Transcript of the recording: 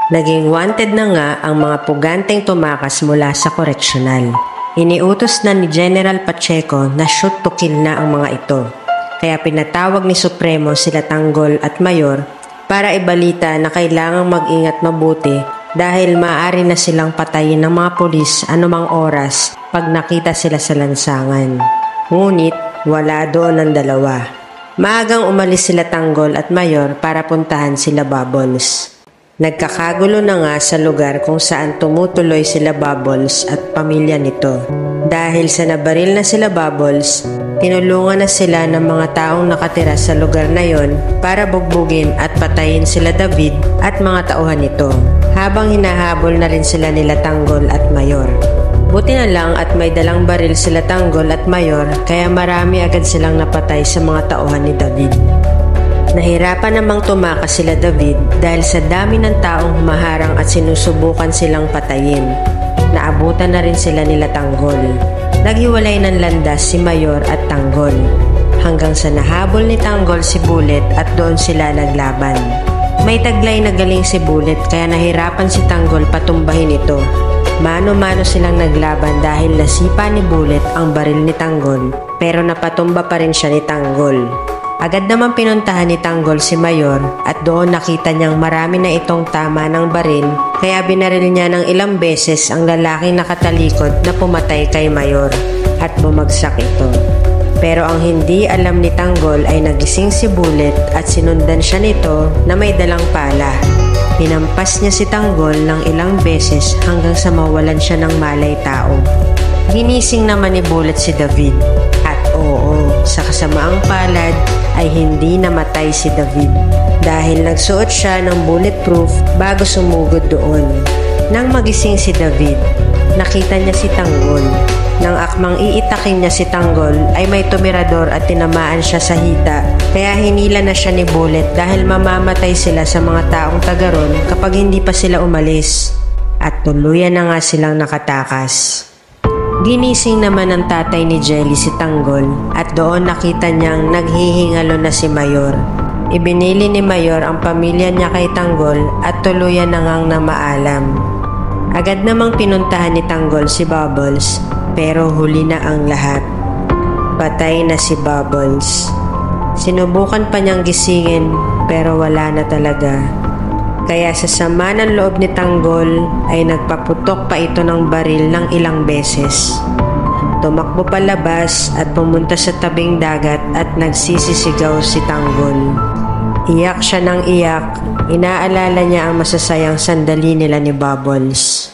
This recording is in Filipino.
Naging wanted na nga ang mga puganteng tumakas mula sa koreksyonal. Iniutos na ni General Pacheco na shoot to kill na ang mga ito. Kaya pinatawag ni Supremo sila Tanggol at Mayor para ibalita na kailangang mag-ingat mabuti dahil maaari na silang patayin ng mga pulis anumang oras pag nakita sila sa lansangan. Ngunit wala doon ang dalawa. Maagang umalis sila Tanggol at Mayor para puntahan sila Bubbles. Nagkakagulo na nga sa lugar kung saan tumutuloy sila Bubbles at pamilya nito. Dahil sa nabaril na sila Bubbles, tinulungan na sila ng mga taong nakatira sa lugar na yon para bugbugin at patayin sila David at mga tauhan nito, habang hinahabol na rin sila nila Tanggol at Mayor. Buti na lang at may dalang baril sila Tanggol at Mayor kaya marami agad silang napatay sa mga tauhan ni David. Nahirapan namang tumakas sila David dahil sa dami ng taong humaharang at sinusubukan silang patayin. Naabutan na rin sila nila Tanggol. Naghiwalay ng landas si Mayor at Tanggol hanggang sa nahabol ni Tanggol si Bullet at doon sila naglaban. May taglay na galing si Bullet kaya nahirapan si Tanggol patumbahin ito. Mano-mano silang naglaban dahil nasipa ni Bullet ang baril ni Tanggol pero napatumba pa rin siya ni Tanggol. Agad naman pinuntahan ni Tanggol si Mayor at doon nakita niyang marami na itong tama ng baril kaya binaril niya ng ilang beses ang lalaking nakatalikod na pumatay kay Mayor at bumagsak ito. Pero ang hindi alam ni Tanggol ay nagising si Bullet at sinundan siya nito na may dalang pala. Pinampas niya si Tanggol ng ilang beses hanggang sa mawalan siya ng malay tao. Ginising naman ni Bullet si David at sa kasamaang palad ay hindi namatay si David dahil nagsuot siya ng bulletproof bago sumugod doon. Nang magising si David, nakita niya si Tanggol. Nang akmang iitakin niya si Tanggol ay may tumirador at tinamaan siya sa hita kaya hinila na siya ni Bullet dahil mamamatay sila sa mga taong tagaron kapag hindi pa sila umalis at tuluyan na nga silang nakatakas. Ginising naman ng tatay ni Jelly si Tanggol at doon nakita niyang naghihingalo na si Mayor. Ibinili ni Mayor ang pamilya niya kay Tanggol at tuluyan na ngang namaalam. Agad namang pinuntahan ni Tanggol si Bubbles pero huli na ang lahat. Patay na si Bubbles. Sinubukan pa niyang gisingin pero wala na talaga. Kaya sa sama ng loob ni Tanggol ay nagpaputok pa ito ng baril ng ilang beses. Tumakbo palabas at pumunta sa tabing dagat at nagsisisigaw si Tanggol. Iyak siya ng iyak, inaalala niya ang masasayang sandali nila ni Bubbles.